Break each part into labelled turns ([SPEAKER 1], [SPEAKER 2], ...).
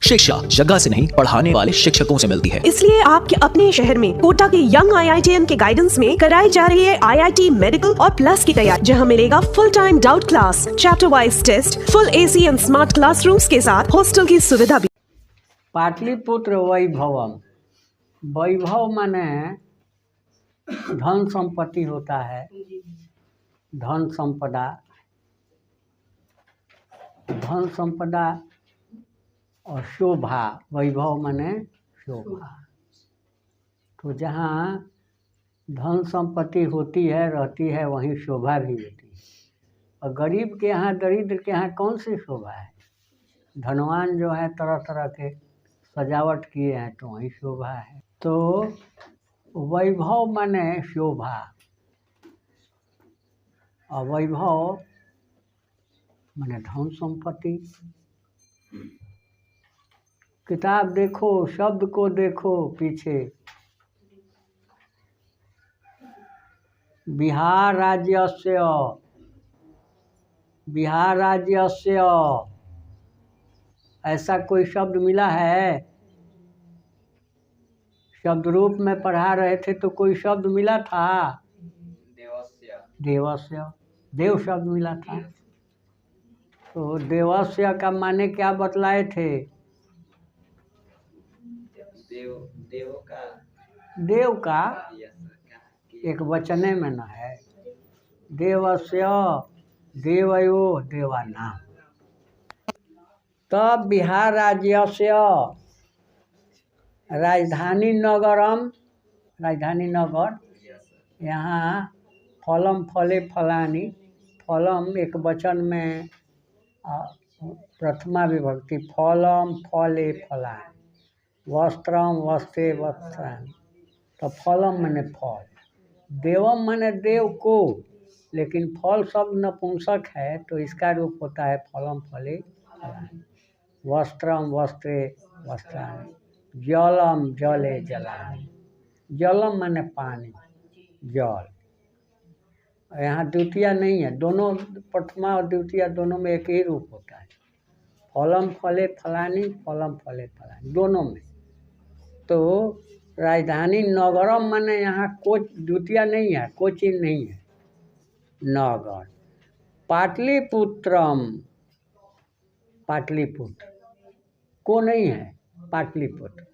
[SPEAKER 1] शिक्षा जगह से नहीं पढ़ाने वाले शिक्षकों से मिलती है।
[SPEAKER 2] इसलिए आपके अपने शहर में कोटा के यंग IITian के गाइडेंस में कराई जा रही है IIT मेडिकल और प्लस की तैयारी, जहां मिलेगा full time doubt class, chapter wise test, full AC and smart classrooms के साथ हॉस्टल की सुविधा भी।
[SPEAKER 3] पाटलिपुत्र वैभवम, वैभव माने धन संपत्ति होता है, धन संपदा, धन संपदा और शोभा। वैभव माने शोभा। तो जहाँ धन संपत्ति होती है, रहती है, वहीं शोभा भी होती है। और गरीब के यहाँ, दरिद्र के यहाँ कौन सी शोभा है? धनवान जो है तरह तरह के सजावट किए हैं तो वहीं शोभा है। तो वैभव माने शोभा और वैभव माने धन संपत्ति। किताब देखो, शब्द को देखो पीछे। बिहार राज्यस्य, बिहार राज्यस्य, ऐसा कोई शब्द मिला है? शब्द रूप में पढ़ा रहे थे तो कोई शब्द मिला था? देवस्य, देवस्य, देव शब्द मिला था। तो देवस्य का माने क्या बतलाए थे? देव का एक वचने में न है। देवस्य, देवयो देवानां। तब बिहार राज्यस्य राजधानी नगरम, राजधानी नगर, यहाँ फलम फले फलानी, फलम एक वचन में प्रथमा विभक्ति, फलम फले फलानी, वस्त्रम वस्त्रे वस्त्राणि। तो फलम माने फल, देवम माने देव को, लेकिन फल शब्द नपुंसक है तो इसका रूप होता है फलम फले फलानि। वस्त्रम वस्त्रे वस्त्राणि, जलम जले जलानि। जलम माने पानी, जल। यहाँ द्वितीय नहीं है, दोनों प्रथमा और द्वितीय दोनों में एक ही रूप होता है। फलम फले फलानी, फलम फले फलानी, दोनों में। तो राजधानी नगरम माने यहाँ कोच द्वितीय नहीं है, कोचिन नहीं है, नगर। पाटलिपुत्रम, पाटलिपुत्र को नहीं है, पाटलिपुत्र।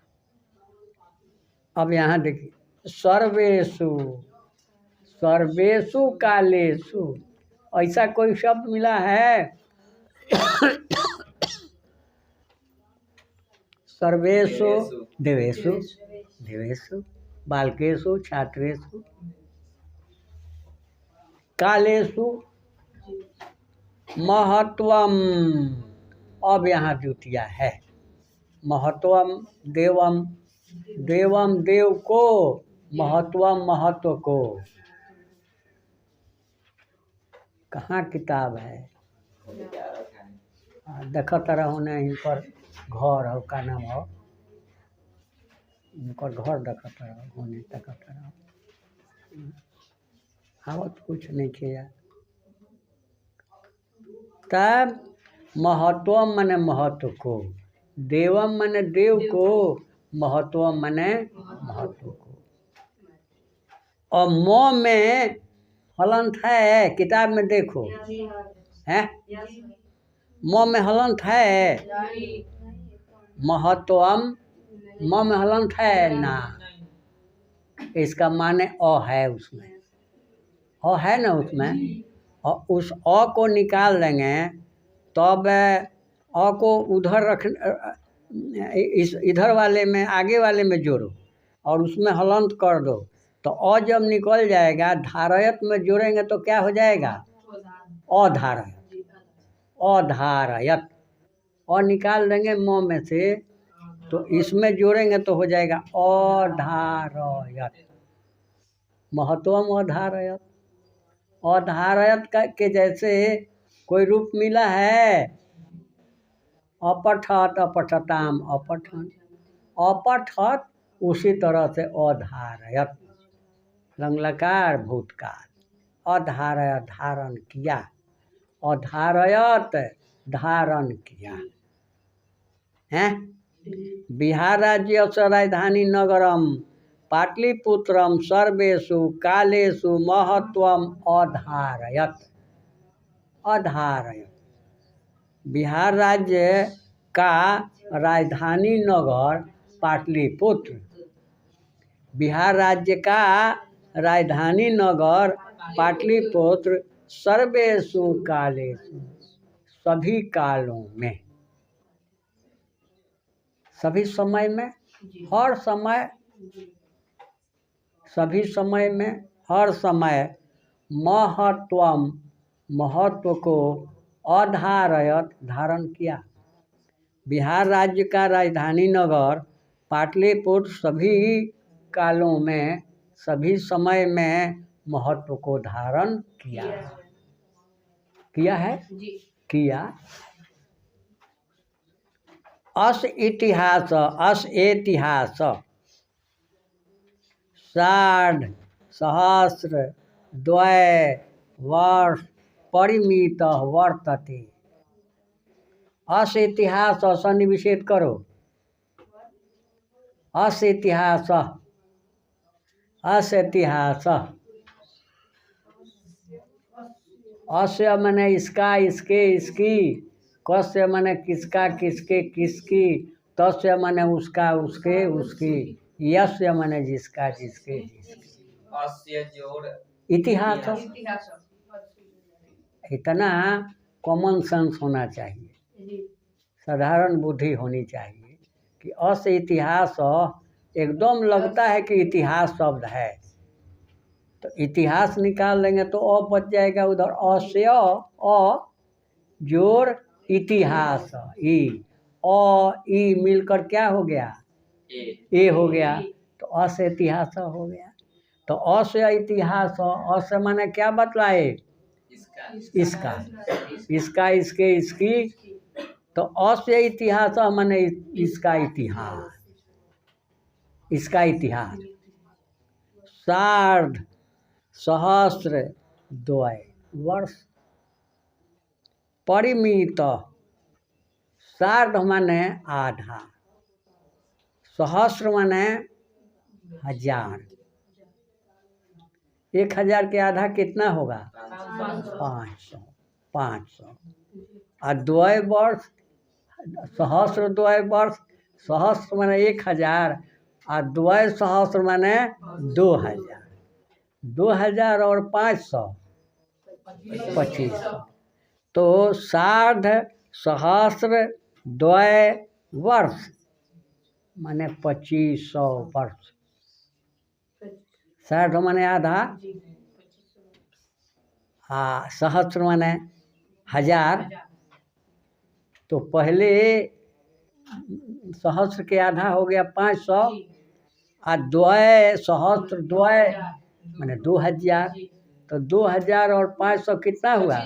[SPEAKER 3] अब यहाँ देखिए, सर्वेषु, सर्वेषु कालेषु, ऐसा कोई शब्द मिला है? सर्वेषु देवेषु, देवेषु बालकेषु छात्रेषु, कालेषु महत्वम। अब यहाँ द्वितीय है, महत्वम देवम, देवम देव को, महत्वम महत्व को। कहाँ किताब है? देखत रहो न, इन पर घर हो, का नाम हो, उनकर घर देखत रहो, होने देखत रहो। आवत कुछ नहीं किया। तब महत्वम माने महत्व को, देवम माने देव को, महत्वम माने महत्व को। और म में हलंत है, किताब में देखो है, म में हलंत है, महत्वम म में हलंत है ना, इसका माने अ है उसमें, अ है ना उसमें। और उस अ को निकाल देंगे तब अ को उधर रख, इस इधर वाले में, आगे वाले में जोड़ो और उसमें हलंत कर दो, तो अ जब निकल जाएगा, धारयत में जोड़ेंगे तो क्या हो जाएगा? अधारयत, अधारयत। अ निकाल देंगे म में से तो इसमें जोड़ेंगे तो हो जाएगा अधारयत, महत्वम अधारयत। अधारयत के जैसे कोई रूप मिला है? अपठत अपठताम अपठन, अपठत उसी तरह से अधारयत, लंगलकार भूतकाल, अधारयत धारण किया, अधारयत धारण किया है। बिहार राज्यस्य राजधानी नगरम पाटलिपुत्रम सर्वेषु कालेषु महत्वम अधारयत। अधारयत बिहार राज्य का राजधानी नगर पाटलिपुत्र। बिहार राज्य का राजधानी नगर पाटलिपुत्र सर्वेषु कालेषु सभी कालों में, सभी समय में, हर समय, सभी समय में, हर समय महत्वम महत्व को अधारयत धारण किया। बिहार राज्य का राजधानी नगर पाटलिपुत्र सभी कालों में, सभी समय में महत्व को धारण किया। किया है किया। अस इतिहास अस इतिहास सार्ध सहस्र द्वय वर्ष परिमित वर्तते। अस इतिहास सन्निवेशित करो। अस इतिहास, अस इतिहास, अस्य माने इसका, इसके, इसकी, कस्य माने किसका, किसके, किसकी, तस्य माने उसका, उसके, उसकी, यस्य माने जिसका, जिसके, जिसकी। इतिहास इतना कॉमन सेंस होना चाहिए, साधारण बुद्धि होनी चाहिए कि अस इतिहास एकदम लगता है कि इतिहास शब्द है, तो इतिहास निकाल लेंगे तो अ बच जाएगा उधर। अस्य अ जोड़ इतिहास ई, अ ई मिलकर क्या हो गया? ए हो गया, तो अस इतिहास हो गया। तो अस्य इतिहास, अस्य माने क्या बतलाए? इसका, इसका, इसके, इसकी, तो अस्य इतिहास माने इसका इतिहास, इसका इतिहास। सार्ध सहस्र द्वय वर्ष परिमित, सार्ध माने आधा, सहस्र माने हजार। 1000 के आधा कितना होगा? 500। 500 और द्वय वर्ष, सहस्र द्वय वर्ष, सहस्र माने 1000 और द्वय सहस्र माने 2000। 2000 और 500 2500। तो सार्ध सहस्र द्वय वर्ष माने 2500 वर्ष। सार्ध माने आधा, सहस्र माने 1000। तो पहले सहस्र के आधा हो गया 500 और द्वय सहस्र द्वय माने 2000। तो 2000 और 500 कितना हुआ?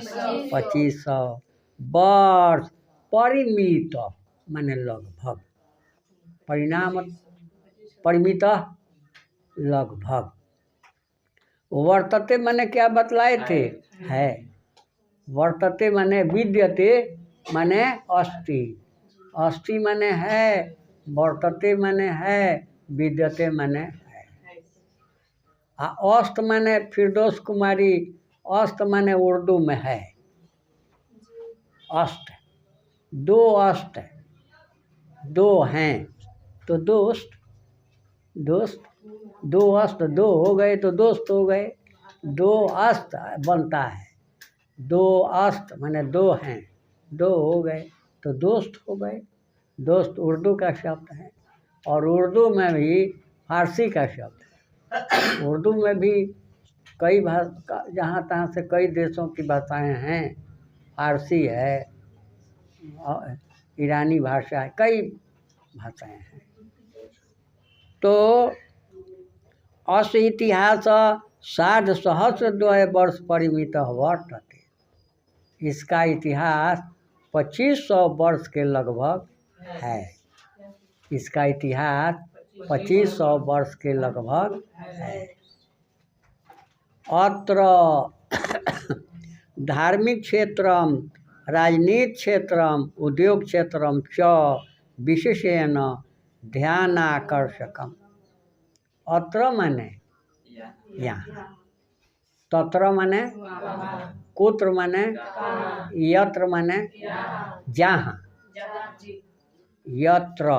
[SPEAKER 3] 2500 वर्ष परिमित माने लगभग, परिणाम परिमित लगभग। वर्तते माने क्या बतलाए थे? है। वर्तते माने विद्यते माने अस्ति, अस्ति माने है, वर्तते माने है, विद्यते माने है। अस्त माने फिरदौस कुमारी, अस्त माने उर्दू में है अस्त, दो अस्त, दो हैं तो दोस्त, दोस्त, दो अस्त, दो हो गए तो दोस्त हो गए। दो अस्त बनता है, दो अस्त माने दो हैं, दो हो गए तो दोस्त हो गए। दोस्त उर्दू का शब्द है और उर्दू में भी फारसी का शब्द है। उर्दू में भी कई भाषा, जहाँ तहाँ से कई देशों की भाषाएं हैं, फारसी है, ईरानी भाषा है, कई भाषाएं हैं। तो अस इतिहास सार्ध सहस्र द्वय वर्ष परिमित वर्तते। इसका इतिहास 2500 वर्ष के लगभग है। इसका इतिहास 2500 वर्ष के लगभग है। अत्र धार्मिक क्षेत्रम, राजनीति क्षेत्रम, उद्योग क्षेत्रम च विशेषेण ध्यानाकर्षकम। अत्र माने यहाँ, तत्र माने कुत्र माने यत्र माने जहाँ, यत्र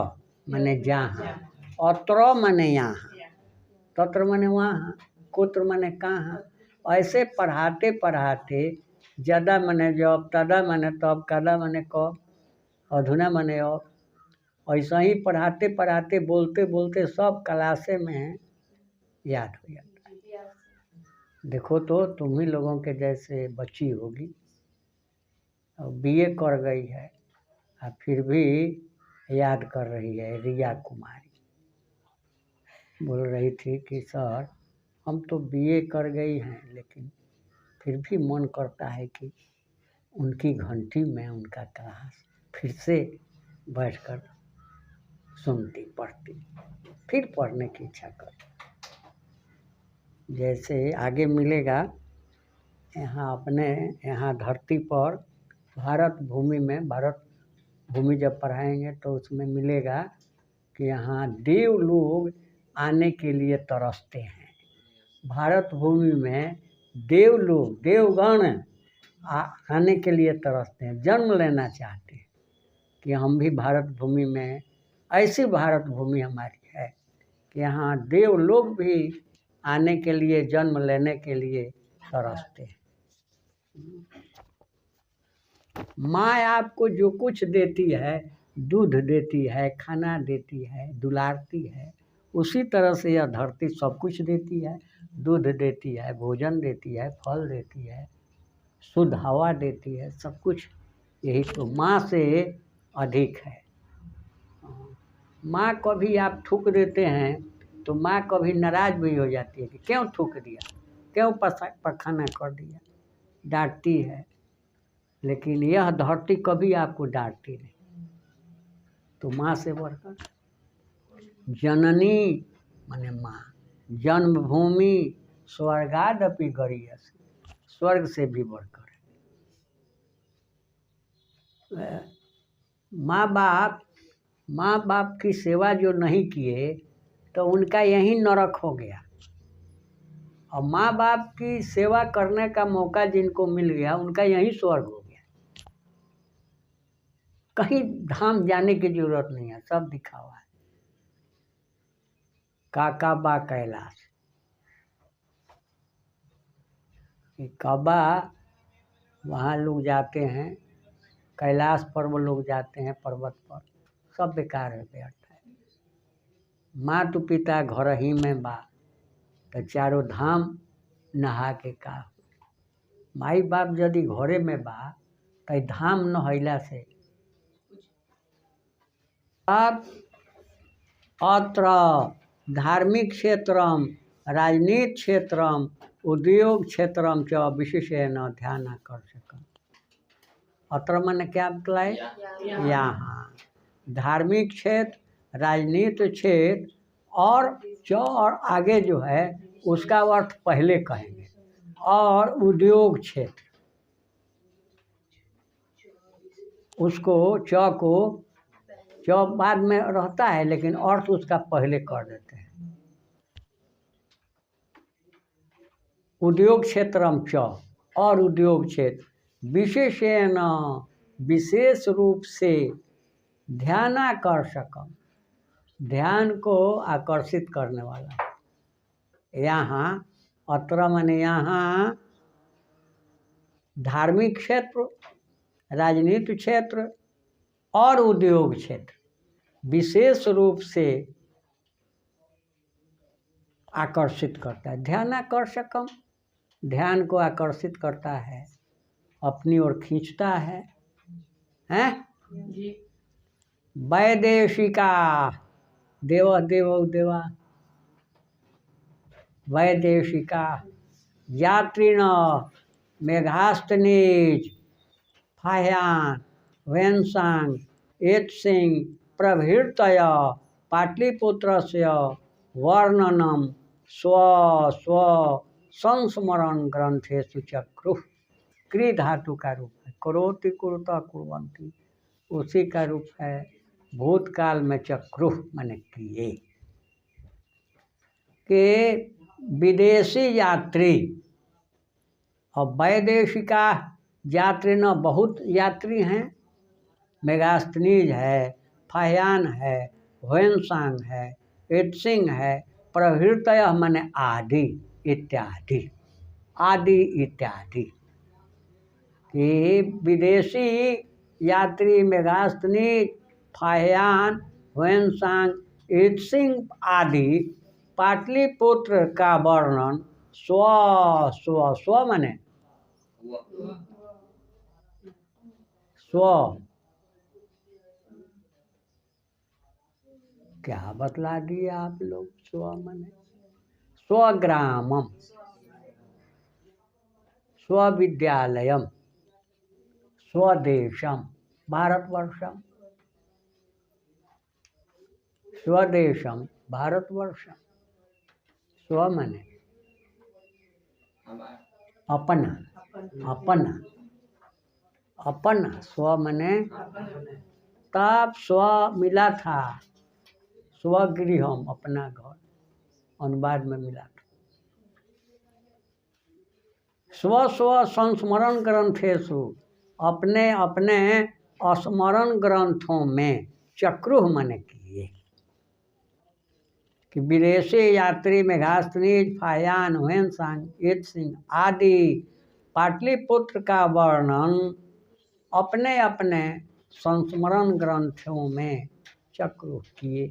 [SPEAKER 3] माने जहाँ, अत्र माने यहाँ, तत्र माने वहाँ, कुत्र माने कहाँ। ऐसे पढ़ाते पढ़ाते जदा माने जब, तदा माने तब, कदा माने कब, अधुना माने अब, ऐसा ही पढ़ाते पढ़ाते बोलते बोलते सब क्लासे में याद हो जाता है। देखो तो तुम ही लोगों के जैसे बच्ची होगी और बीए कर गई है और फिर भी याद कर रही है। रिया कुमारी बोल रही थी कि सर हम तो बीए कर गई हैं लेकिन फिर भी मन करता है कि उनकी घंटी में उनका क्लास फिर से बैठकर सुनती पढ़ती, फिर पढ़ने की इच्छा करती। जैसे आगे मिलेगा यहाँ अपने यहाँ धरती पर भारत भूमि में, भारत भूमि जब पढ़ाएंगे तो उसमें मिलेगा कि यहाँ देव लोग आने के लिए तरसते हैं। भारत भूमि में देव लोग, देवगण आने के लिए तरसते हैं, जन्म लेना चाहते हैं कि हम भी भारत भूमि में, ऐसी भारत भूमि हमारी है कि यहाँ देव लोग भी आने के लिए, जन्म लेने के लिए तरसते हैं। माँ आपको जो कुछ देती है, दूध देती है, खाना देती है, दुलारती है, उसी तरह से यह धरती सब कुछ देती है। दूध देती है, भोजन देती है, फल देती है, शुद्ध हवा देती है, सब कुछ यही तो माँ से अधिक है। माँ कभी आप थूक देते हैं तो माँ कभी नाराज भी हो जाती है कि क्यों थूक दिया, क्यों पखाना कर दिया, डांटती है। लेकिन यह धरती कभी आपको डांटती नहीं। तो माँ से बढ़कर जननी माने माँ, जन्मभूमि स्वर्गादपि गरीयसी, स्वर्ग से भी बढ़कर है। माँ बाप की सेवा जो नहीं किए तो उनका यही नरक हो गया, और माँ बाप की सेवा करने का मौका जिनको मिल गया उनका यही स्वर्ग हो गया। कहीं धाम जाने की जरूरत नहीं है, सब दिखावा है। काका बा कैलाश, काबा वहाँ लोग जाते हैं, कैलाश पर वो लोग जाते हैं, पर्वत पर, सब बेकार है, व्यर्थ है। मातु पिता घर ही में बा तो चारों धाम नहा के का। माई बाप यदि घरे में बा तो धाम नहैला से। अत्र धार्मिक क्षेत्रम, राजनीति क्षेत्रम, उद्योग क्षेत्रम च विशेषेण ध्यानाकर्षकम। अत्र माने क्या मतलब है? यहाँ धार्मिक क्षेत्र, राजनीति क्षेत्र और आगे जो है उसका अर्थ पहले कहेंगे, और उद्योग क्षेत्र, उसको च बाद में रहता है लेकिन अर्थ उसका पहले कर देते हैं। उद्योग क्षेत्रम च, और उद्योग क्षेत्र, विशेषेण विशेष रूप से ध्यानाकर्षकम, ध्यान को आकर्षित करने वाला। यहाँ अत्र माने यहाँ धार्मिक क्षेत्र, राजनीतिक क्षेत्र और उद्योग क्षेत्र विशेष रूप से आकर्षित करता है। ध्यानाकर्षकम, ध्यान को आकर्षित करता है, अपनी ओर खींचता है, हैं? वैदेशिका, देव देव देवा, वैदेशिका यात्रिण मेघास्तनीज फाह्यान वेंसांग एत्सिंग प्रभृतय पाटलिपुत्रस्य वर्णनम स्व स्व संस्मरण ग्रंथेषु चक्रुः। क्री धातु का रूप है, करोति कुरुता कुर्वन्ति, उसी का रूप है भूतकाल में चक्रुः माने किए कि विदेशी यात्री और वैदेशिका यात्री न बहुत यात्री हैं। मेगास्थनीज है, फाह्यान है, ह्वेनसांग है, एत्सिंग है, प्रभृतयः माने आदि इत्यादि, आदि इत्यादि कि विदेशी यात्री मेगास्थनीज, फाह्यान, ह्वेनसांग, एत्सिंग आदि पाटलिपुत्र का वर्णन स्व स्व स्व माने स्व क्या बतला दिए आप लोग। स्व माने स्वग्रामम, स्वविद्यालयम, स्वदेशम, भारतवर्षम, स्वदेशम भारतवर्षम। स्व माने अपना, अपना, अपना। स्व माने तब स्व मिला था, स्वगृहम अपना घर, अनुवाद में मिला था। स्व स्व संस्मरण ग्रंथेषु, अपने अपने स्मरण ग्रंथों में चक्रुः माने किए कि विदेशी यात्री मेगास्थनीज, फाह्यान, ह्वेनसांग, एत्सिंग आदि पाटलिपुत्र का वर्णन अपने अपने संस्मरण ग्रंथों में चक्रुः किए।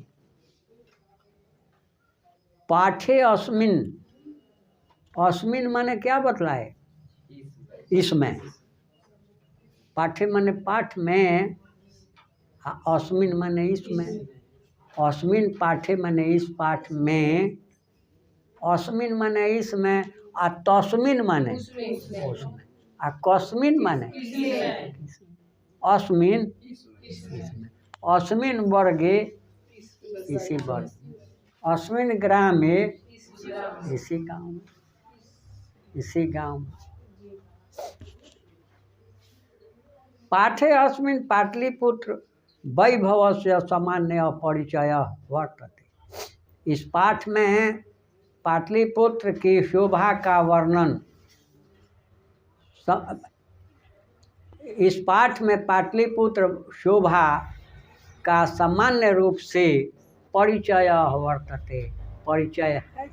[SPEAKER 3] पाठे अस्मिन, अस्मिन माने क्या बतलाए, इसमें। पाठे माने पाठ में, अस्मिन माने इसमें, अस्मिन पाठे माने इस पाठ में, अस्मिन माने इसमें, आ तस्मिन माने उसमें, आ कस्मिन माने अस्मिन, इसमें। अस्मिन वर्गे इसी वर्ग, अस्मिन ग्रामे इसी गांव में, इसी गांव में। पाठे अस्मिन् पाटलिपुत्र वैभवस्य सामान्य परिचय वर्तते। इस पाठ में पाटलिपुत्र की शोभा का वर्णन, इस पाठ में पाटलिपुत्र शोभा का सामान्य रूप से परिचय वर्तते, परिचय है।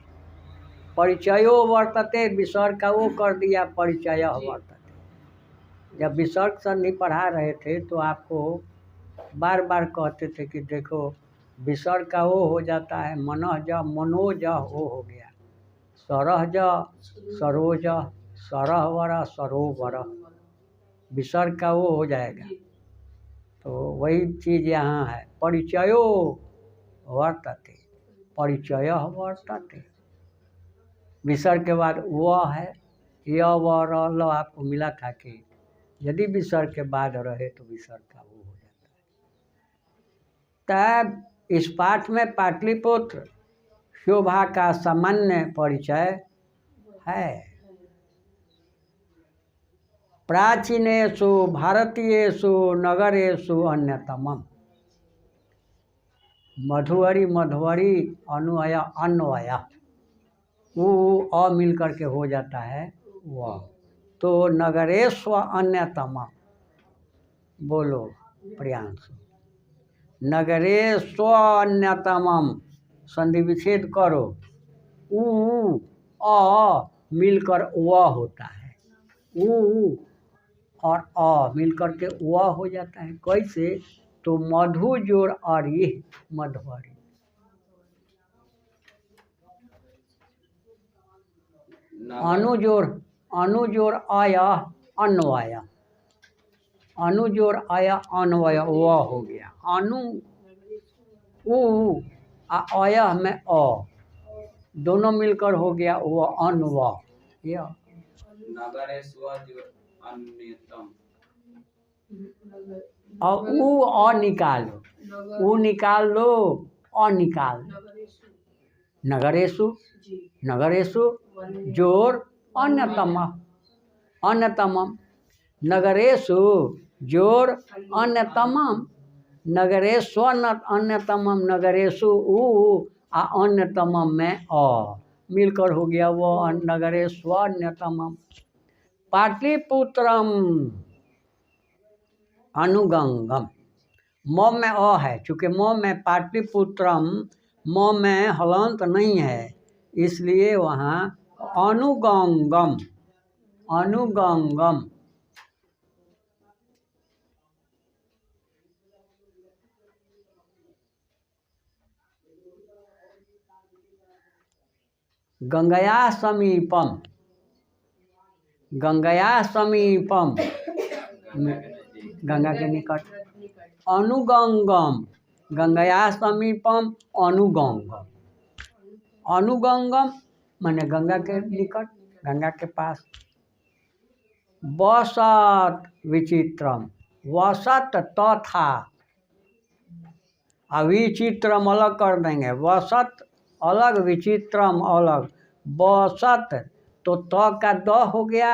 [SPEAKER 3] परिचयो वर्तते, विसर्ग का वो कर दिया, परिचय वर्तते। जब विसर्ग संधि पढ़ा रहे थे तो आपको बार बार कहते थे कि देखो विसर्ग का वो हो जाता है, मनः ज मनोज वो हो गया, सरह ज सरोज, सरहवर सरोवर, विसर्ग का वो हो जाएगा। तो वही चीज़ यहाँ है, परिचयो वर्तते, परिचय वर्तते। विसर्ग के बाद वह है, य व र ल आपको मिला था कि यदि विसर्ग के बाद रहे तो विसर्ग का वो हो जाता है। तब इस पाठ में पाटलिपुत्र शोभा का सामान्य परिचय है। प्राचीनेषु भारतीयेषु नगरेषु अन्यतमम, मधुवरी मधुवरी अन्वय अन्वय, वो अ मिल करके हो जाता है वह, तो नगरेश्व अन्यतम, बोलो प्रियांशु, नगरेश्व अन्यतमम, संधि विच्छेद करो, ऊ अ मिलकर वह होता है, ऊ और अ मिलकर के वह हो जाता है। कैसे, तो मधु जोड़ अरि मधुवरी, अनुजोड़ अनुजोड़ आय अन्वय, अनुजोड़ आय अन्वय वह हो गया, अनु उ आय में अ दोनों मिलकर हो गया वो अन्व। यह और उ अ निकालो, उ निकाल लो, अ निकाल लो, नगरेशु, नगरेशु जोड़ अन्यतम, अन्यतमम, नगरेशु जोड़ अन्यतमम, नगरेश्व अन्यतमम, नगरेशु उ आ अन्यतमम में अ मिलकर हो गया वो नगरेश्व अन्यतमम। पाटलिपुत्रम अनुगंगम, म में अ है, चूँकि म में पाटलिपुत्रम, म में हलंत नहीं है, इसलिए वहाँ अनुगंगम, अनुगंगम। गंगया समीपम, गंगया समीपम, गंगा के निकट, अनुगंगम, गंगया समीपम अनुगंगम, अनुगंगम माने गंगा के निकट, गंगा के पास। वसत विचित्रम, वसत तथा, विचित्रम अलग कर देंगे, वसत अलग विचित्रम अलग, वसत तो त का द हो गया,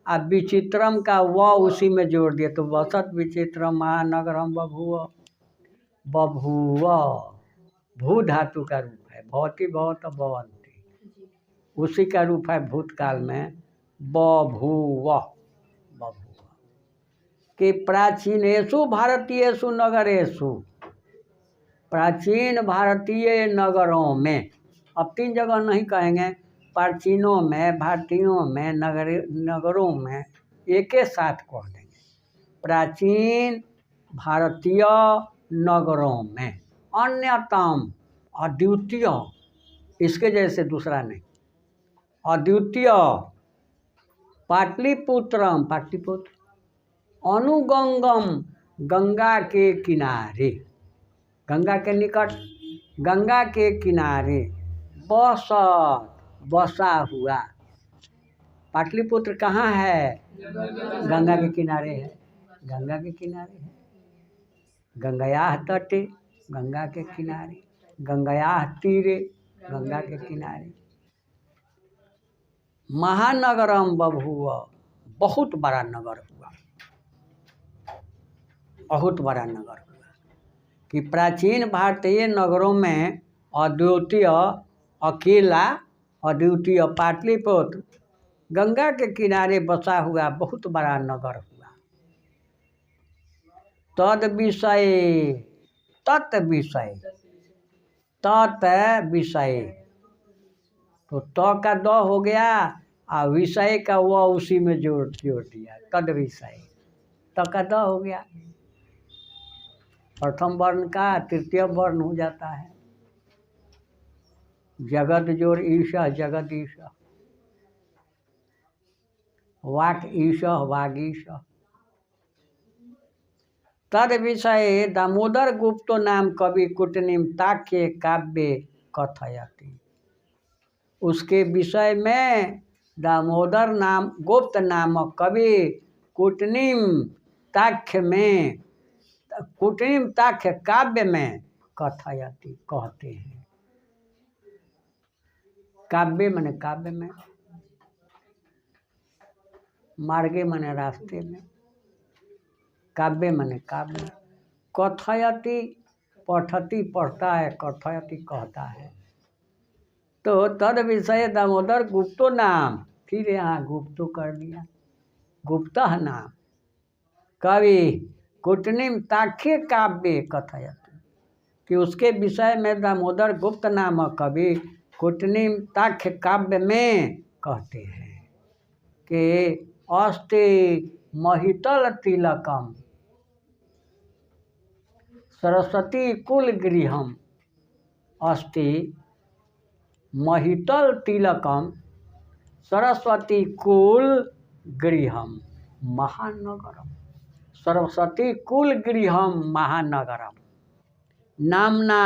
[SPEAKER 3] और विचित्रम का व उसी में जोड़ दिया, तो वसत विचित्रम महानगरम बभूव, बभूव भू धातु का रूप है, भवती भवत भवंती, उसी का रूप है भूतकाल में बभूव, बभूव। कि प्राचीनेषु भारतीयेषु नगरेषु, प्राचीन भारतीय नगरों में, अब 3 जगह नहीं कहेंगे, प्राचीनों में, भारतीयों में, नगरों में, एक ही साथ कह देंगे। प्राचीन भारतीय नगरों में अन्यतम, अद्वितीय, इसके जैसे दूसरा नहीं, अद्वितीय पाटलिपुत्रम, पाटलिपुत्र, अनुगंगम, गंगा के किनारे, गंगा के निकट, गंगा के किनारे, बसत बसा हुआ। पाटलिपुत्र कहाँ है? गंगा के किनारे है, गंगा के किनारे है, गंगयाः तटे, गंगा के किनारे, गंगयाः तीरे, गंगा के किनारे। महानगरम बभूव, बहुत बड़ा नगर हुआ, बहुत बड़ा नगर हुआ। कि प्राचीन भारतीय नगरों में अद्वितीय, अकेला, अद्वितीय पाटलिपुत्र गंगा के किनारे बसा हुआ बहुत बड़ा नगर हुआ। तद विषय, तत् विषय, तत् विषय, तो त का द हो गया, और विषय का व उसी में जोड़ दिया, तद विषय, त का द हो गया, प्रथम वर्ण का तृतीय वर्ण हो जाता है। जगत जोड़ ईशा, जगदीश, वाक ईश, वागीश। तद विषय दामोदर गुप्तो नाम कवि कुटनिम ताक्य काव्य कथयति, उसके विषय में दामोदर नाम गुप्त नामक कवि कुटनिम ताक्य में, कुटनिम ताक्य काव्य में कथयति कहते हैं। काव्य माने काव्य में, मार्गे माने रास्ते में, काव्य माने काव्य, कथयति पठति पढ़ता है, कथयति कहता है। तो तद विषय दामोदर गुप्तो नाम, फिर यहाँ गुप्तो कर दिया, गुप्तः नाम कवि कुटनिम ताक्य काव्य कथयति, कि उसके विषय में दामोदर गुप्त नामक कवि कुटनिम ताक्य काव्य में कहते हैं कि अस्ति महितल तिलकम सरस्वती कुल गृहम, अस्ति महितल तिलकम सरस्वती कुल गृहम महानगरम, सरस्वती कुल गृहम महानगरम, नामना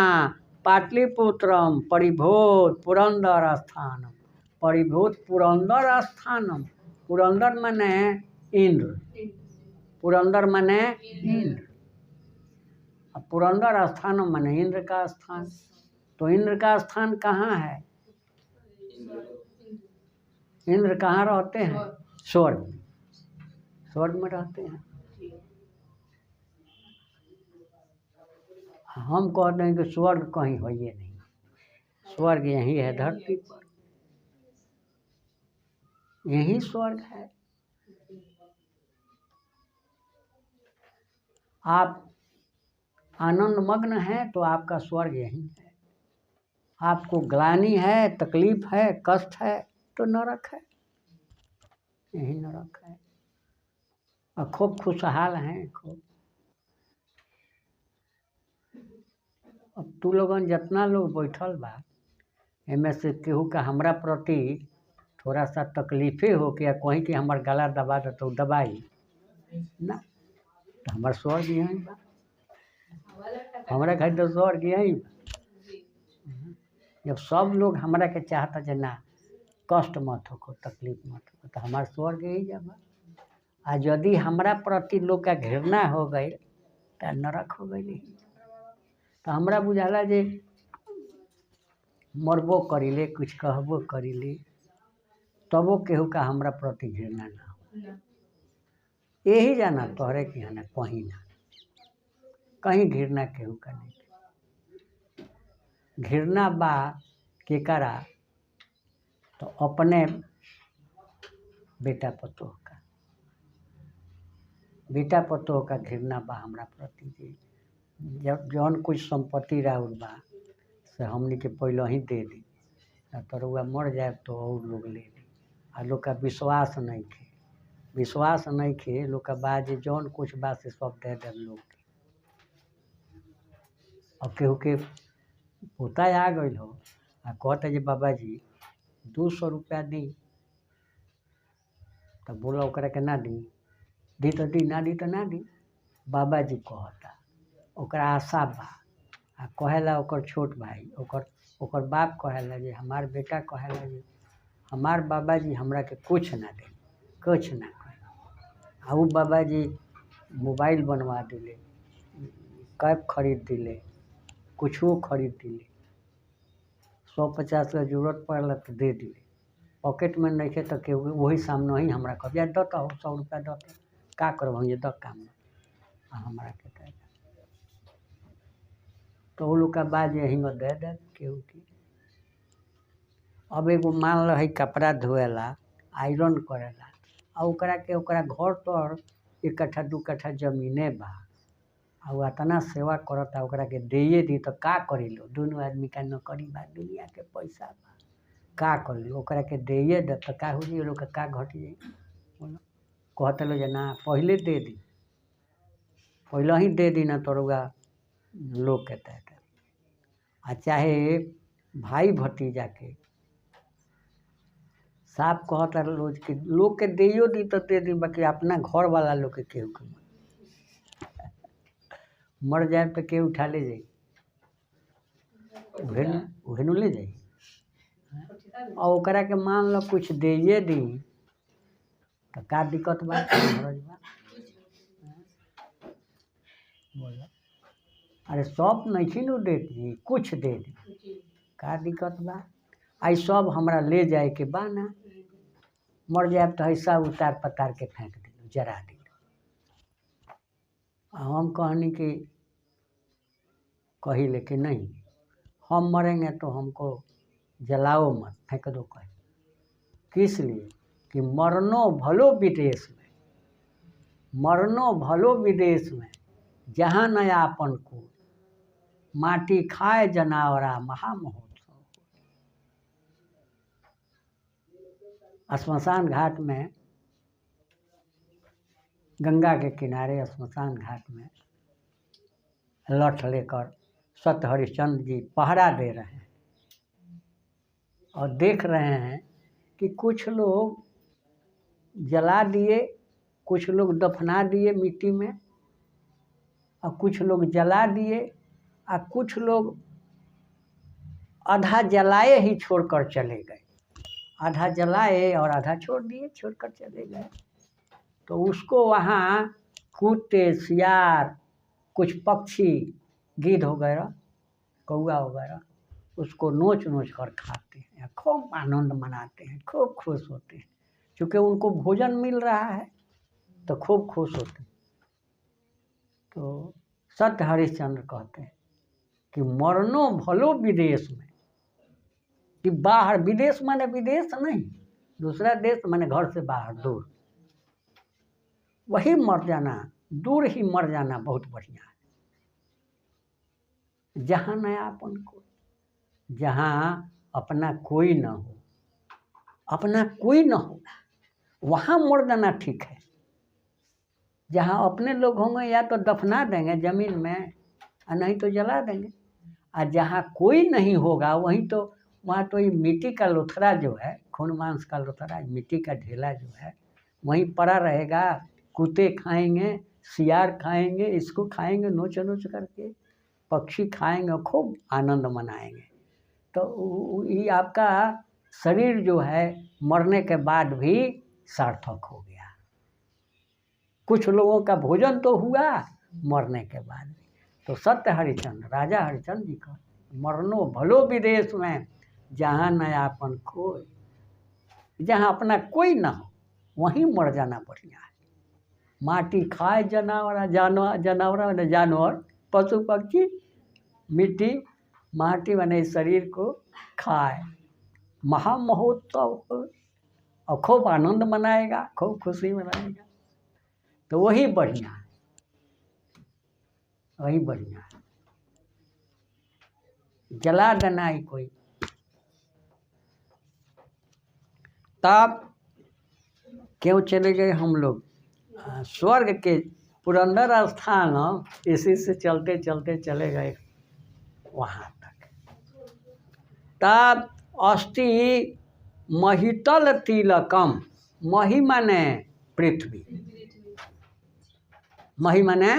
[SPEAKER 3] पाटलिपुत्रम परिभूत पुरंदर स्थानम, परिभूत पुरंदर स्थानम, पुरंदर माने इंद्र, पुरंदर माने इंद्र, पुरंदर स्थानम माने इंद्र का स्थान। तो इंद्र का स्थान कहाँ है? इंद्र कहाँ रहते हैं? स्वर्ग, स्वर्ग में रहते हैं। हम कहते हैं कि स्वर्ग कहीं हो ये नहीं, स्वर्ग यही है धरती पर, यही स्वर्ग है। आप आनंद मग्न हैं तो आपका स्वर्ग यही है। आपको ग्लानि है, तकलीफ है, कष्ट है तो नरक है, यही नरक है। और खूब खुशहाल हैं खूब। अब तू लोगन जितना लोग बैठल बा एमे से केहू का हमरा प्रति थोड़ा सा तकलीफे हो के कहीं कि हमार गला दबा दे तो दबाई ना, तो हमार स्वर्ग यहीं बा, हमरा खातिर तो स्वर्ग यहीं बा। जब सब लोग हमरा के चाहता जे ना कष्ट मत हो, तकलीफ मत हो, तो हमार स्वर्ग यही जब। आ यदि हमरा प्रति लोग का घृणा हो गई तो नरक हो गई। तो हमरा बुझाला जे मरबो करिले, कुछ कहबो करिले, तबो केहू का हमरा प्रति घृणा ना हो। यही जाना तोहरे के यहाँ ना कहीं ना कहीं घृणा केहू का नहीं। घृणा बा केकरा तो अपने बेटा पतोह का, बेटा पतोह का घृणा बा हमरा प्रति। जी जब जौन कुछ संपत्ति राउर बा से हमनी के पहले ही दे दी, तो रउआ मर जाए तो और लोग ले ली। आ लोग का विश्वास नहीं खे, विश्वास नहीं खे लोग का बा जे जौन कुछ बा से सब दे दे लोग के। अब केहू के पोता आ गई हो आ कहते जे बाबा जी 200 रुपया दी, तो बोला ओकरा के ना दी, दी तो दी, ना दी तो ना दी। बाबा जी कहता ओकरा आशा बा, आ कहेला ओकर छोट भाई, ओकर बाप कहेला जे हमार बेटा कहेला जे हमार बाबा जी हमरा के कुछ ना दे, कुछ ना कहे। आ उ बाबा जी मोबाइल बनवा दिले, कैप खरीद दिले, कुछो खरीद दिले, 150 का जरूरत पड़ला तो दे दिले। पॉकेट में नहीं थे तो केहू वही सामने ही हमरा कह दिया दता हो 100 रुपया दता, का करब ये द काम में हमरा के दे। तो वो लोग का बाज यही में दे दे केहू की। अब एगो मान लो है कपड़ा धोएला, आयरन करेला, आ ओकरा के ओकरा घर तर 1 कट्ठा 2 कट्ठा जमीने बा, आ उ इतना सेवा करता ओकरा के देइए दी तो का करी लो। दोनों आदमी का नौकरी बा, दुनिया के पैसा बा, का कर लो ओकरा के देइए दे तो का हो जी लोग का घट जाई। बोलो कहते लो जे ना पहले दे दी, पहले ही दे दी ना तो रउआ लोग के दे दे। आ चाहे भाई भतीजा के साफ कहता रोज के लोग के देइयो दी तो दे दी, बाकी अपना घर वाला लोग के केहू के मर जाए तो के उठा ले जाई, उहे नु ले जाई। और ओकरा के मान लो कुछ देइए दी तो का दिक्कत बा, बोला अरे सब नहीं नु देती, कुछ दे दी, का दिक्कत बा। आई सब हमरा ले जाए के बा ना, मर जाए तो ऐसा उतार पतार के फेंक दिलो, जरा दिलो। हम कहनी कि कही लेकिन नहीं, हम मरेंगे तो हमको जलाओ मत, फेंक दो कहीं। किस लिए कि मरनो भलो विदेश में, मरनो भलो विदेश में, जहाँ न आपन को माटी खाए जनावरा महामहोत्सव। श्मशान घाट में, गंगा के किनारे श्मशान घाट में लठ लेकर सत्य हरिश्चंद्र जी पहरा दे रहे हैं और देख रहे हैं कि कुछ लोग जला दिए, कुछ लोग दफना दिए मिट्टी में, और कुछ लोग जला दिए, और कुछ लोग आधा जलाए ही छोड़कर चले गए, आधा जलाए और आधा छोड़ दिए, छोड़कर चले गए। तो उसको वहाँ कुत्ते, सियार, कुछ पक्षी, गिद्ध वगैरह, कौआ वगैरह उसको नोच नोच कर खाते हैं, खूब आनंद मनाते हैं, खूब खुश होते हैं। क्योंकि उनको भोजन मिल रहा है तो खूब खुश होते हैं। तो सत्य हरिश्चंद्र कहते हैं कि मरनो भलो विदेश में, कि बाहर, विदेश माने विदेश नहीं, दूसरा देश माने घर से बाहर दूर, वही मर जाना, दूर ही मर जाना बहुत बढ़िया है। जहाँ नयापन को, जहाँ अपना कोई न हो, अपना कोई न हो, वहाँ मर जाना ठीक है। जहाँ अपने लोग होंगे या तो दफना देंगे ज़मीन में, और नहीं तो जला देंगे। और जहाँ कोई नहीं होगा वहीं तो, वहाँ तो ये मिट्टी का लोथरा जो है, खून मांस का लोथरा, मिट्टी का ढेला जो है, वहीं पड़ा रहेगा। कुत्ते खाएंगे, सियार खाएंगे, इसको खाएंगे नोच नोच करके, पक्षी खाएंगे, खूब आनंद मनाएंगे। तो ये आपका शरीर जो है मरने के बाद भी सार्थक हो गया। कुछ लोगों का भोजन तो हुआ मरने के बाद भी। तो सत्य हरिचंद्र, राजा हरिचंद्र जी का, मरनो भलो विदेश में, जहाँ नयापन खोए, जहाँ अपना कोई ना हो वहीं मर जाना बढ़िया है। माटी खाए जानवर, जानवर पशु पक्षी, मिट्टी माटी बने शरीर को खाए, महामहोत्सव हो और खूब आनंद मनाएगा, खूब खुशी मनाएगा। तो वही बढ़िया है, वही बढ़िया है। जला देना ही कोई। तब क्यों चले गए हम लोग स्वर्ग के पुरंदर स्थान, इसी से चलते चलते चले गए वहाँ तक। तब अस्ति महितल तिलकम, मही माने पृथ्वी, मही माने,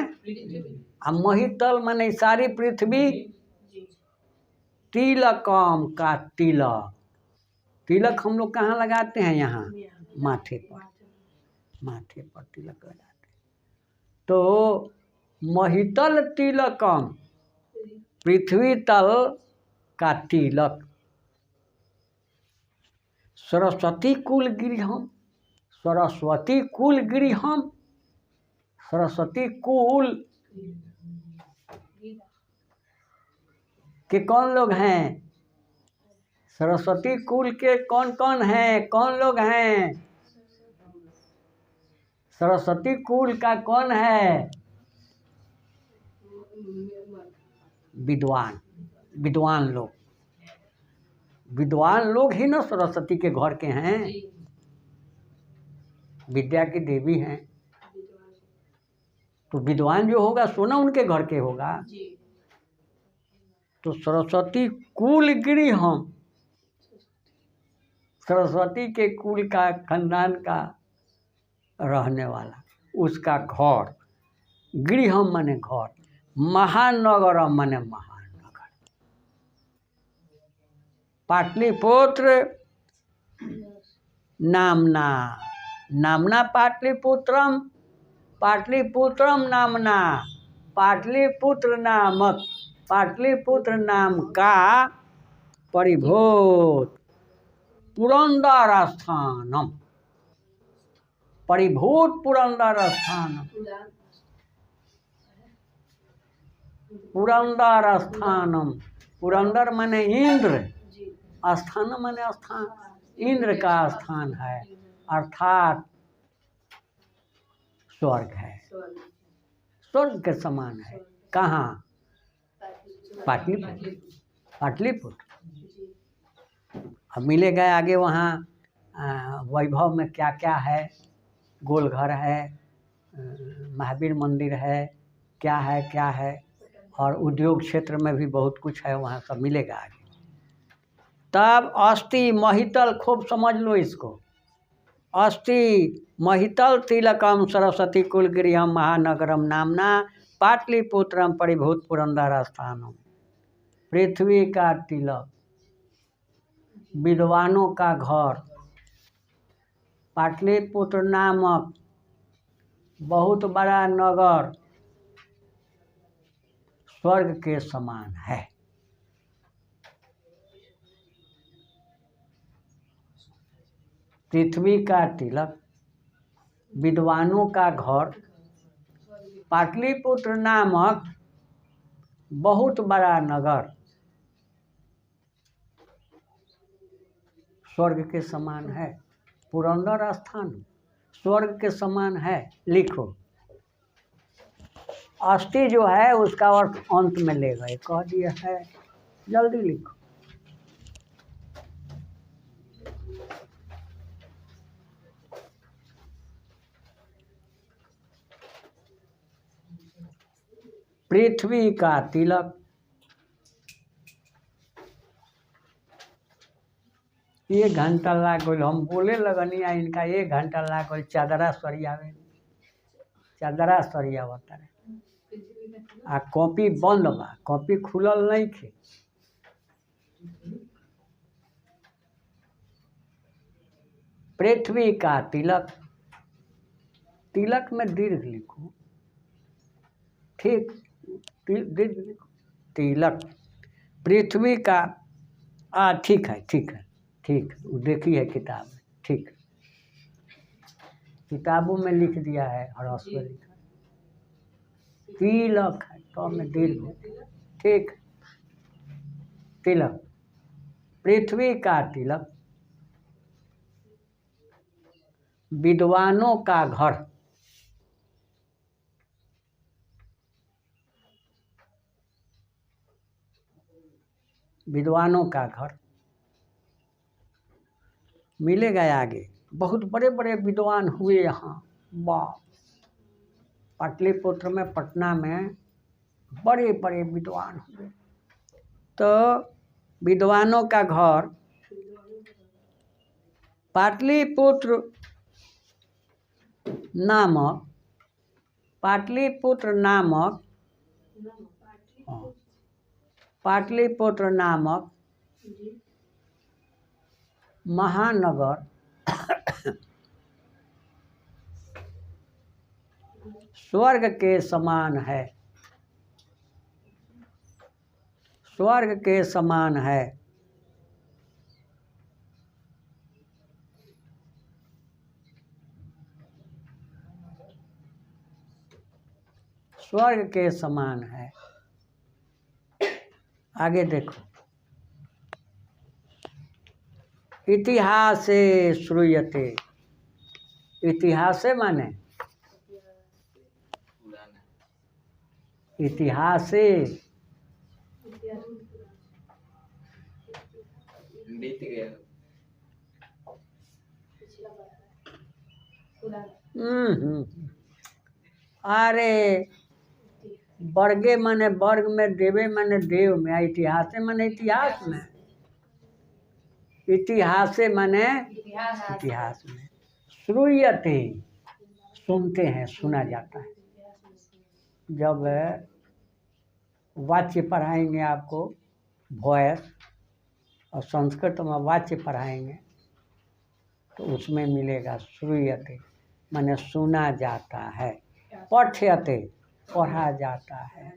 [SPEAKER 3] अब महितल माने सारी पृथ्वी, तिलकम का तिलक, तिलक हम लोग कहाँ लगाते हैं? यहाँ माथे पर, माथे पर तिलक लगाते हैं। तो महितल तिलकम, पृथ्वी तल का तिलक, सरस्वती कुल गृहम, सरस्वती कुल गृहम, सरस्वती कुल के कौन लोग हैं? सरस्वती कुल के कौन कौन हैं? कौन लोग हैं? सरस्वती कुल का कौन है? विद्वान, विद्वान लोग, विद्वान लोग ही ना सरस्वती के घर के हैं, विद्या की देवी हैं। तो विद्वान जो होगा सोना उनके घर के होगा। तो सरस्वती कुल गृहम, सरस्वती के कुल का, खानदान का रहने वाला, उसका घर, गृहम माने घर, महानगरम माने महानगर, पाटलिपुत्र नामना, नामना पाटलिपुत्रम, पाटलिपुत्रम नामना, पाटलिपुत्र नामक, पाटलिपुत्र नाम का परिभूत पुरंदर स्थानम, परिभूत पुरंदर स्थानम, पुरंदर स्थानम, पुरंदर माने इंद्र, स्थान माने स्थान, इंद्र का स्थान है, अर्थात स्वर्ग है, स्वर्ग के समान है। कहाँ? पाटलिपुत्र, पाटलिपुत्र। अब मिलेगा आगे वहाँ वैभव में क्या क्या है, गोलघर है, महावीर मंदिर है, क्या है, और उद्योग क्षेत्र में भी बहुत कुछ है, वहाँ सब मिलेगा आगे। तब अस्ति महितल, खूब समझ लो इसको, अस्ति महितल तिलकम सरस्वती कुल गृहम महानगरम नामना पाटलिपुत्रम परिभूत पुरंदर स्थानम, पृथ्वी का तिलक, विद्वानों का घर, पाटलिपुत्र नामक बहुत बड़ा नगर, स्वर्ग के समान है। पृथ्वी का तिलक, विद्वानों का घर, पाटलिपुत्र नामक बहुत बड़ा नगर स्वर्ग के समान है। पुरंदर स्थान स्वर्ग के समान है। लिखो, अस्थि जो है उसका अर्थ अंत में ले गए, कह दिया है। जल्दी लिखो। पृथ्वी का तिलक, एक घंटा लाग गई। हम बोले लगनी आ इनका 1 घंटा लाग गई चादरा सरियावे। चादरा सरियावता है आ कॉपी बंद बा, कॉपी खुलल नहीं थे। पृथ्वी का तिलक, तिलक में दीर्घ लिखो। ठीक, दीर्घ लिखो। तिलक पृथ्वी का ठीक है, ठीक है, ठीक। देखी है किताब में, ठीक। किताबों में लिख दिया है, ह्रस्व लिखा है। तिलक है तो में दीर्घ, ठीक। तिलक, पृथ्वी का तिलक, विद्वानों का घर। विद्वानों का घर मिलेगा आगे। बहुत बड़े बड़े विद्वान हुए यहाँ। वाह, पाटलिपुत्र में, पटना में बड़े बड़े विद्वान हुए। तो विद्वानों का घर पाटलिपुत्र नामक, पाटलिपुत्र नामक, पाटलिपुत्र नामक महानगर स्वर्ग के समान है। स्वर्ग के समान है। स्वर्ग के समान है। आगे देखो, इतिहासे श्रूयते। इतिहासे माने इतिहासे, अरे वर्गे माने वर्ग में, देवे माने देव में, इतिहासे माने इतिहास में। इतिहासे माने इतिहास में। श्रूयते सुनते हैं, सुना जाता है। जब वाच्य पढ़ाएंगे आपको, वॉयस, और संस्कृत में वाच्य पढ़ाएंगे तो उसमें मिलेगा श्रूयते माने सुना जाता है। पठ्यते पढ़ा जाता है।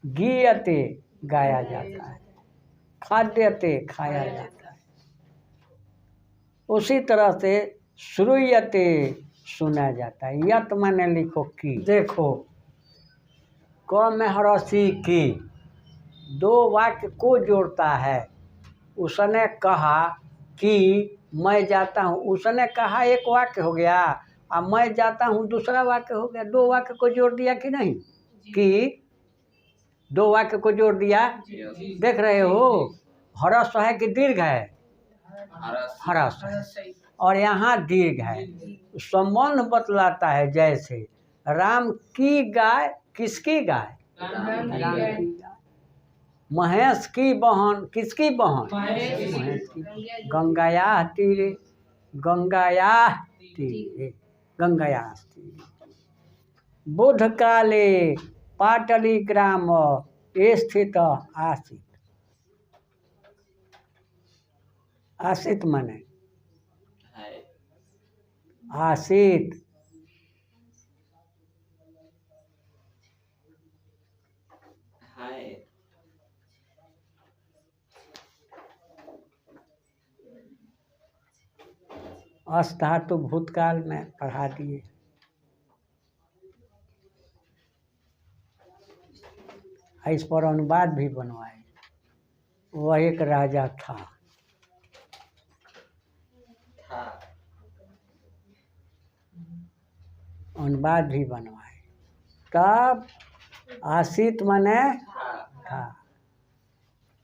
[SPEAKER 3] गीयते गाया जाता है। खाद्यते खाया जाता है। उसी तरह से श्रूयते सुना जाता है। यत माने लिखो की। देखो, क में ह्रस्वी की, 2 वाक्य को जोड़ता है। उसने कहा कि मैं जाता हूँ। उसने कहा एक वाक्य हो गया, अब मैं जाता हूँ दूसरा वाक्य हो गया। 2 वाक्य को जोड़ दिया कि नहीं? कि 2 वाक्य को जोड़ दिया। देख रहे हो, ह्रस्व है कि दीर्घ है? ह्रस्व है, और यहाँ दीर्घ है। संबंध बतलाता है। जैसे राम की गाय, किसकी गाय? राम की गाय। महेश की बहन, किसकी बहन? महेश की। गंगाया तीरे, गंगाया तीरे, गंगाया तीरे। बुध काले पाटली ग्राम स्थित आसित। आसित माने आसित। अस धातु भूतकाल में पढ़ा दिए। इस पर अनुवाद भी बनवाए। वह एक राजा था। अनुवाद भी बनवाए। तब आसित मने था।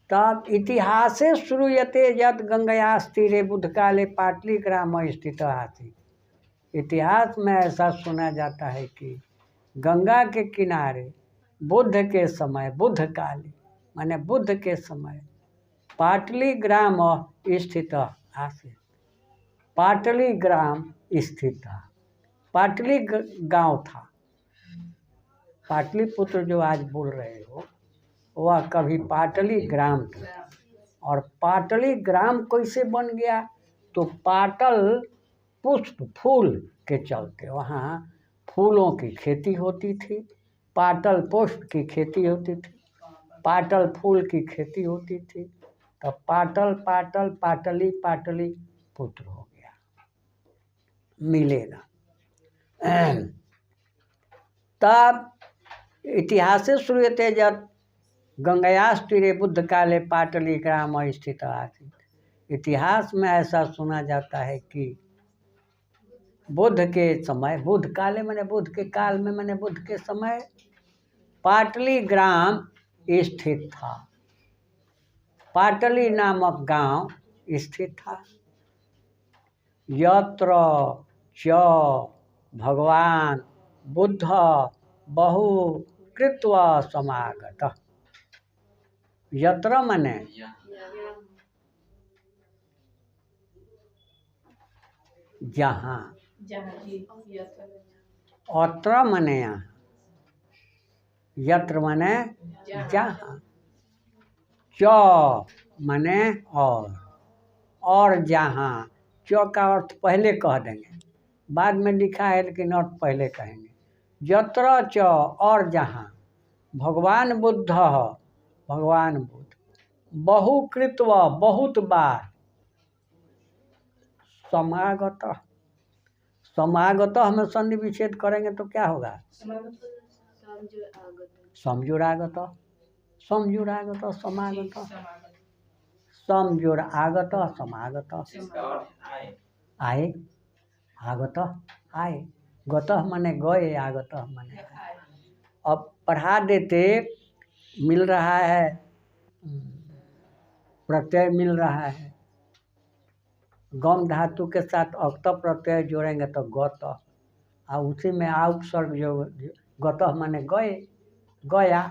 [SPEAKER 3] तब इतिहासे श्रूयते यत् गंगयास्तीरे बुद्धकाले पाटलिग्राम स्थित आसीत्। इतिहास में ऐसा सुना जाता है कि गंगा के किनारे बुद्ध के समय, बुद्ध काले माने बुद्ध के समय पाटलिग्राम स्थित आसीत्। पाटलिग्राम स्थित था। पाटली गांव था। पाटलिपुत्र जो आज बोल रहे हो वह कभी पाटली ग्राम था। और पाटली ग्राम कैसे बन गया? तो पाटल पुष्प फूल के चलते वहाँ फूलों की खेती होती थी, पाटल पुष्प की खेती होती थी, पाटल फूल की खेती होती थी। तो पाटल पाटल पाटली पाटली पुत्र हो गया, मिलेगा। तब इतिहासे श्रूयते यत् गंगयास्तीरे बुद्ध काले पाटली ग्राम स्थित आसीत्। इतिहास में ऐसा सुना जाता है कि बुद्ध के समय, बुद्ध काले माने बुद्ध के काल में माने बुद्ध के समय पाटली ग्राम स्थित था। पाटली नामक गांव स्थित था। यत्र च भगवान बुद्ध बहु कृत्वा समागत। यत्र मने जहाँ, अत्र मने यहाँ, यत्र मने जहाँ, च मने और जहाँ। च का अर्थ पहले कह देंगे, बाद में लिखा है लेकिन अर्थ पहले कहेंगे। यत्र च और जहाँ भगवान बुद्ध, भगवान बुद्ध बहुकृत्व बहुत बार, समागत, समागत में संधि विच्छेद करेंगे तो क्या होगा? समजुरागत, समजुरागत समागत, समजुर आगत समागत, आए, आगत आए, गत माने गए, आगत माने आए। अब पढ़ा देते, मिल रहा है, प्रत्यय मिल रहा है। गम धातु के साथ अक्त प्रत्यय जोड़ेंगे तो गत, और उसी में आ उपसर्ग जो गत माने गए, गया,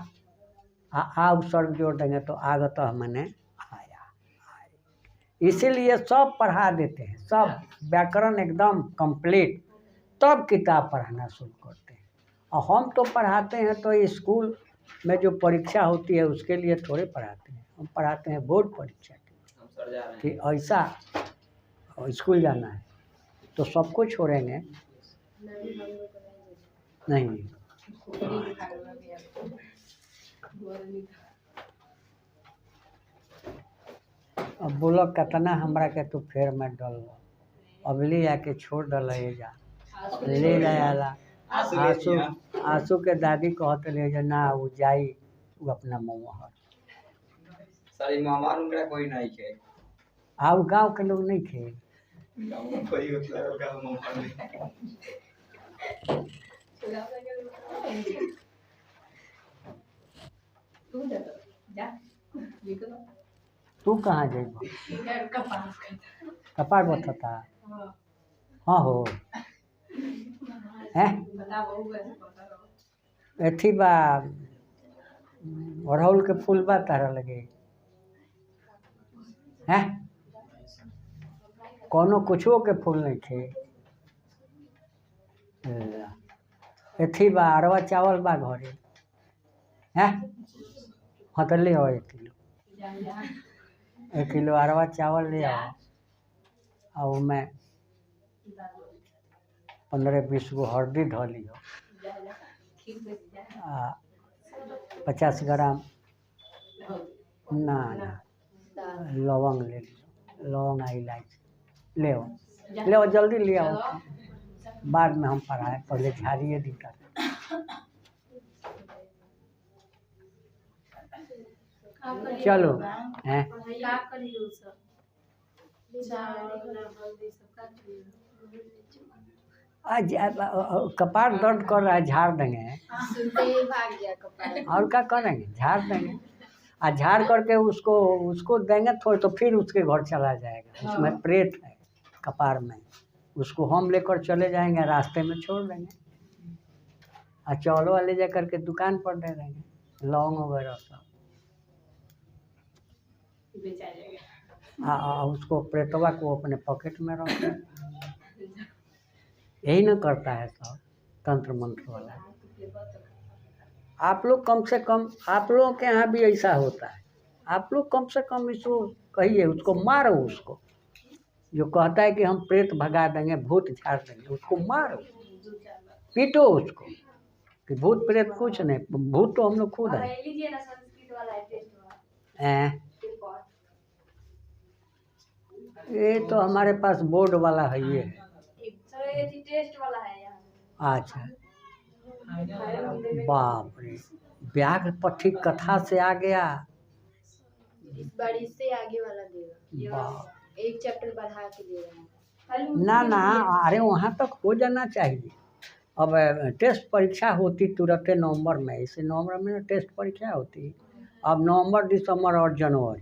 [SPEAKER 3] आ उपसर्ग जोड़ देंगे तो आगत माने आया, आए। इसीलिए सब पढ़ा देते हैं, सब व्याकरण एकदम कंप्लीट, तब किताब पढ़ाना शुरू करते हैं। और हम तो पढ़ाते हैं तो स्कूल में जो परीक्षा होती है उसके लिए थोड़े पढ़ाते हैं, हम पढ़ाते हैं बोर्ड परीक्षा की। कि ऐसा स्कूल जाना है तो सबको छोड़ेंगे नहीं। अब बोलो कितना हमरा के तू फेर में डल, अब ले आके छोड़ डल जा, ले जाया। आंसू आंसू के दादी कहते ले जा ना, वो जाई वो अपना मौहर।
[SPEAKER 4] सारी मामा उनका कोई नहीं खे,
[SPEAKER 3] आओ गांव के लोग नहीं थे,
[SPEAKER 4] कोई उतला का मामा नहीं।
[SPEAKER 3] तू कहाँ जाइबो? कपार बथता। हाँ हो हैं एथी बा, अड़हुल के फूल बा तारा लगे हैं, कोनो कुछो के फूल नहीं थे। एथी बा, अरवा चावल बा घरे हैं, हाँ तो ले आओ 1 किलो अरवा चावल ले आओ, और मैं 15-20 गो हल्दी धो लियो, 50 ग्राम ना लवंग ले लियो, लवंग आ इलायची ले आओ जल्दी ले आओ, बाद में हम पढ़ाए, पहले झाड़िए दी कर। चलो हैं आज कपार दर्द कर रहा है, झाड़ देंगे।
[SPEAKER 5] सुनते ही भाग गया कपाल।
[SPEAKER 3] और क्या करेंगे, झाड़ देंगे। झाड़ करके उसको देंगे थोड़े, तो फिर उसके घर चला जाएगा। उसमें प्रेत है कपार में, उसको हम लेकर चले जाएंगे, रास्ते में छोड़ देंगे और चौलो ले जा करके दुकान पर दे देंगे, लौंग वगैरह सब। उसको प्रेतवा को अपने पॉकेट में रख दें। यही ना करता है सब तंत्र मंत्र वाला। आप लोग कम से कम, आप लोगों के यहाँ भी ऐसा होता है, आप लोग कम से कम इसको कहिए, उसको मारो। उसको जो कहता है कि हम प्रेत भगा देंगे, भूत झाड़ देंगे, उसको मारो, पीटो उसको कि भूत प्रेत कुछ नहीं, भूत तो हम लोग खुद है। ये तो हमारे पास बोर्ड वाला है, ये है।
[SPEAKER 5] टेस्ट वाला है यहाँ।
[SPEAKER 3] अच्छा, बाप रे, व्याघ्र पथी कथा से आ गया।
[SPEAKER 5] इस बार इससे आगे वाला देगा, एक चैप्टर बढ़ा के देगा।
[SPEAKER 3] ना ना, अरे वहाँ तक हो जाना चाहिए। अब टेस्ट परीक्षा होती तुरंत नवंबर में, इसे नवंबर में टेस्ट परीक्षा होती। अब नवंबर, दिसंबर और जनवरी,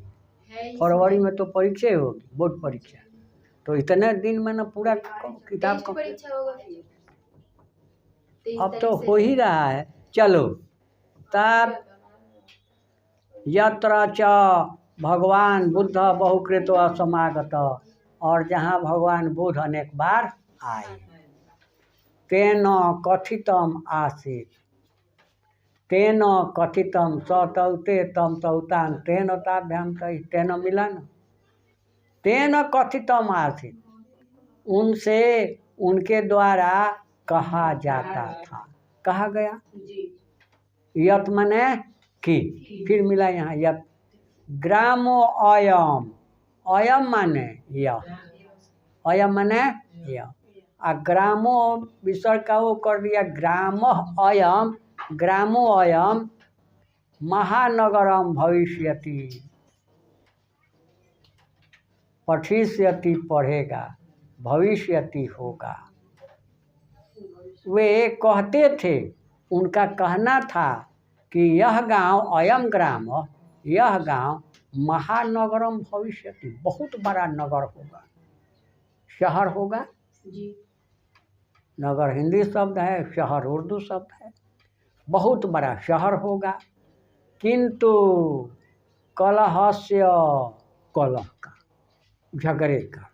[SPEAKER 3] फरवरी में तो परीक्षा होगी, बोर्ड परीक्षा। तो इतने दिन में ना पूरा किताब का
[SPEAKER 5] परीक्षा होगा फिर।
[SPEAKER 3] अब तो हो ही रहा है। चलो तब यत्र च भगवान बुद्ध बहुकृतो असमागत, और जहाँ भगवान बुद्ध अनेक बार आए, तेन कथितम आसीत, तेन कथितम सतौते तम तौतान तेन ताभ्याम, तेन मिला ना, तेन कथितम आसीत, उनसे उनके द्वारा कहा जाता था। कहा गया यत मने कि, फिर मिला यहाँ यत। ग्रामो अयम, अयम माने यह, अयम माने यह, आ ग्रामो विसर्ग का वो कर दिया, ग्राम अयम, ग्रामो अयम महानगरम भविष्यति, पठिष्यति पढ़ेगा, भविष्यति होगा। वे कहते थे, उनका कहना था कि यह गांव, अयम ग्राम, यह गांव महानगरम भविष्यति, बहुत बड़ा नगर होगा, शहर होगा। नगर हिंदी शब्द है, शहर उर्दू शब्द है। बहुत बड़ा शहर होगा, किंतु कलहस्य, कलह का, झगड़े का,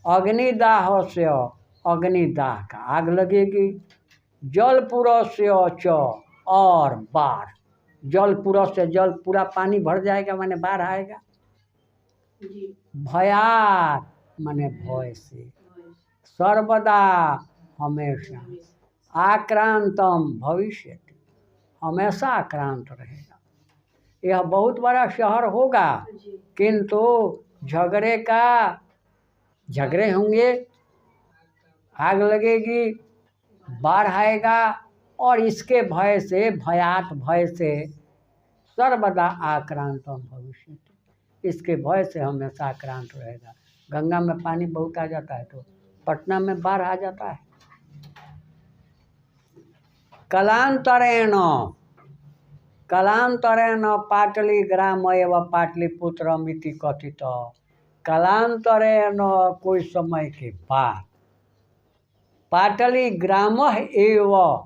[SPEAKER 3] अग्निदाह से, अग्निदाह का, आग लगेगी, जलपुरस्य च, और बाढ़, जलपुर से जल पूरा पानी भर जाएगा, माने बाढ़ आएगा। भयात माने भय से, सर्वदा हमेशा, आक्रांतम भविष्यति, हमेशा आक्रांत रहेगा। यह बहुत बड़ा शहर होगा, किंतु झगड़े होंगे, आग लगेगी, बाढ़ आएगा, और इसके भय से, भयात भय से, सर्वदा आक्रांतम भविष्यति, इसके भय से हमेशा आक्रांत रहेगा। गंगा में पानी बहुत आ जाता है तो पटना में बाढ़ आ जाता है। कलांतरेण, कलांतरेण पाटली ग्राम एवं पाटलिपुत्रम इति कथित, कलांतरेण कोई समय के बाद, पाटली ग्राम एवं,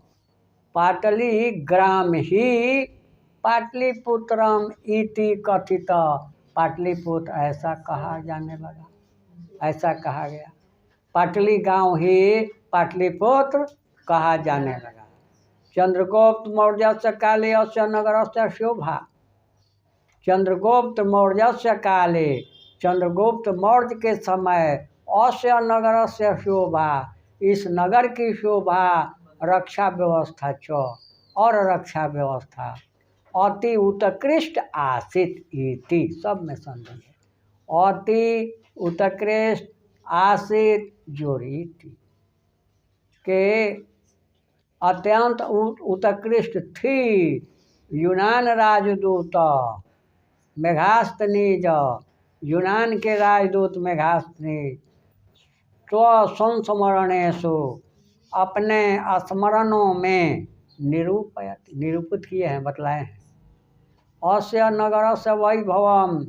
[SPEAKER 3] पाटली ग्राम ही पाटलिपुत्रम इति कथित, पाटलिपुत्र ऐसा कहा जाने लगा, ऐसा कहा गया। पाटली गांव ही पाटलिपुत्र कहा जाने लगा। चंद्रगुप्त मौर्य से काले अस्य नगरस्य शोभा, चंद्रगुप्त मौर्य से काले, चंद्रगुप्त मौर्य के समय, अस्य नगरस्य शोभा, इस नगर की शोभा, रक्षा व्यवस्था च, और रक्षा व्यवस्था, अति उत्कृष्ट आसीत इति, सब में संदेह है, अति उत्कृष्ट आसीत जोड़ी थी, के अत्यंत उत्कृष्ट थी। यूनान राजदूत मेघास्तनीज, यूनान के राजदूत मेघास्तनीज, स्व संस्मरणेषु, अपने स्मरणों में निरूपित किए हैं, बतलाए हैं। अस्य नगरस्य वैभवम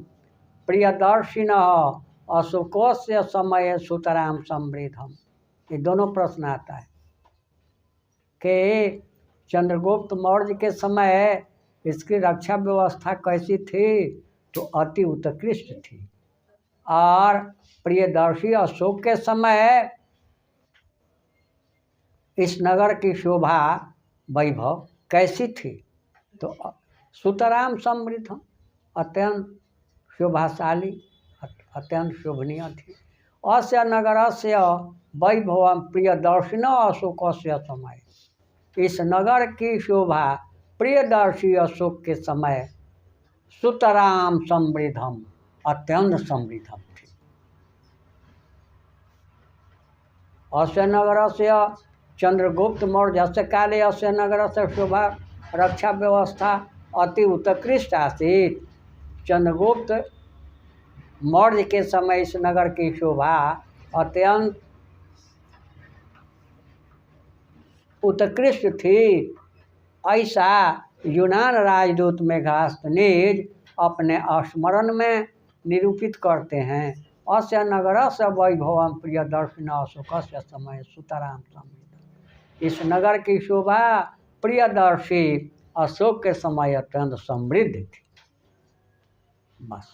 [SPEAKER 3] प्रियदर्शिनः अशोकस्य समय सुतराम समृद्धम। ये दोनों प्रश्न आता है कि चंद्रगुप्त मौर्य के समय इसकी रक्षा व्यवस्था कैसी थी, तो अति उत्कृष्ट थी। और प्रियदर्शी अशोक के समय इस नगर की शोभा वैभव कैसी थी, तो सुतराम समृद्ध, अत्यंत शोभाशाली, अत्यंत शोभनीय थी। अस्य नगरस्य वैभवम प्रियदर्शिन अशोकस्य समय, इस नगर की शोभा प्रियदर्शी अशोक के समय सुतराम समृद्धम, अत्यंत समृद्धम थी। अस्य नगरस्य चंद्रगुप्त मौर्यस्य काले अस्य नगरस्य शोभा रक्षा व्यवस्था अति उत्कृष्ट आसीत्। चंद्रगुप्त मौर्य के समय इस नगर की शोभा अत्यंत उत्कृष्ट थी। ऐसा यूनान राजदूत मेघास्तनीज अपने स्मरण में निरूपित करते हैं। अस्य नगरस्य वैभवम प्रियदर्शिन अशोकस्य समय सुतराम समृद्ध, इस नगर की शोभा प्रियदर्शी अशोक के समय अत्यंत समृद्ध थी। बस।